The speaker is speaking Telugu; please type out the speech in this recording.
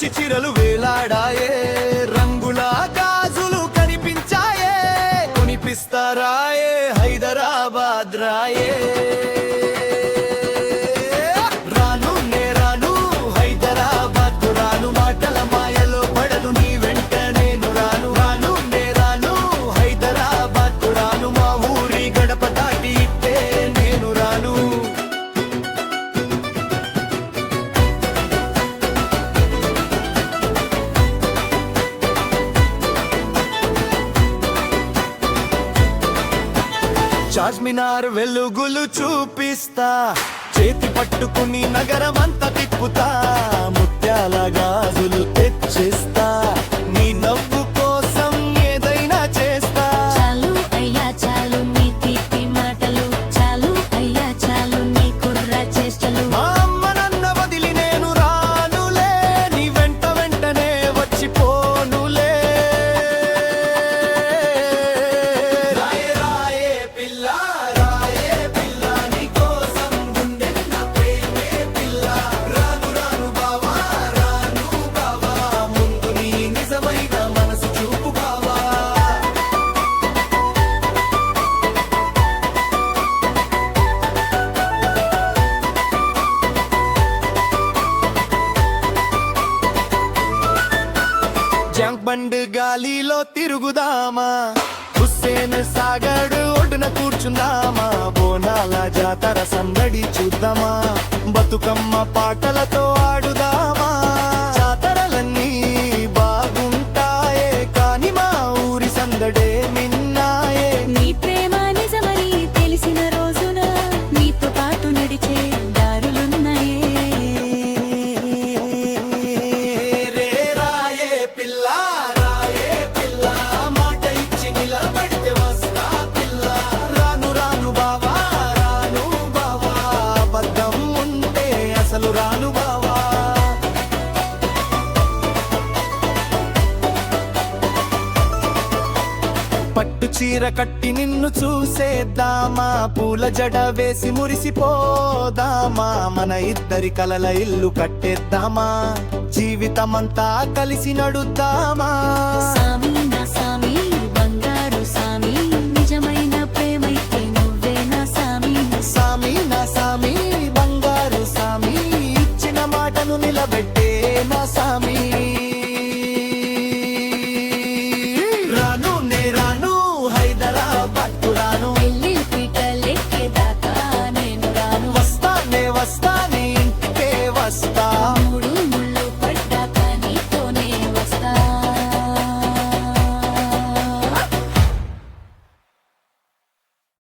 మంచి చీరలు వేలాడాయే, రంగుల గాజులు కనిపించాయే, కొనిపిస్తారాయే హైదరాబాద్ రాయే. రాను నే రాను హైదరాబాద్ రాను, మాటల మాయలో పడను నీ వెంట నేను రాను. రాను నే రాను హైదరాబాద్ రాను, మా ఊరి గడప దాటి ఇట్టే నేను రాను. చార్మినార్ వెలుగులు చూపిస్తా, చేతి పట్టుకుని నగరమంతా తిప్పుతా, ముత్యాల గాజులు తెచ్చిస్తా, నీ నవ్వు కోసం ఏదైనా చేస్తా. చాలు అయ్యా చాలు నీ తీపి మాటలు, చాలు అయ్యా చాలు నీ కుర్ర చేష్టలు. మా అమ్మ నన్న వదిలి నేను రానులే, నీ వెంట వెంటనే వచ్చిపోనులే. రాయే రాయే పిల్ల రాయే పిల్ల, నీ కోసం గుండెన్న ప్రేమే పిల్ల. రాను రాను బావా రాను బావా, ముందు నీ నిజమైన మనసు చూపు బావా. జంక్ బండ్ గాలిలో తిరుగుదామా, హుస్సేన్ సాగర్ ఒడ్డున కూర్చుందామా, బోనాల జాతర సందడి చూద్దామా, బతుకమ్మ పాటలతో ఆడుదామా. జాతరలన్నీ బాగుంటాయే కానీ మా ఊరి సందడే మిన్నాయే. నీ ప్రేమ నిజమని తెలిసిన రోజున నీతో పాటు నడిచే దారులున్నాయే. రే రాయే పిల్ల రాయే పిల్ల, మాట ఇచ్చి నిలబడితే వస్తా పిల్ల. రాను రాను బావా రాను బావా, అబద్ధం ఉంటే అసలు రాను బావా. పట్టు చీర కట్టి నిన్ను చూసేద్దామా, పూల జడ వేసి మురిసిపోదామా, మన ఇద్దరి కలల ఇల్లు కట్టేద్దామా, జీవితమంతా కలిసి నడుద్దామా. సామి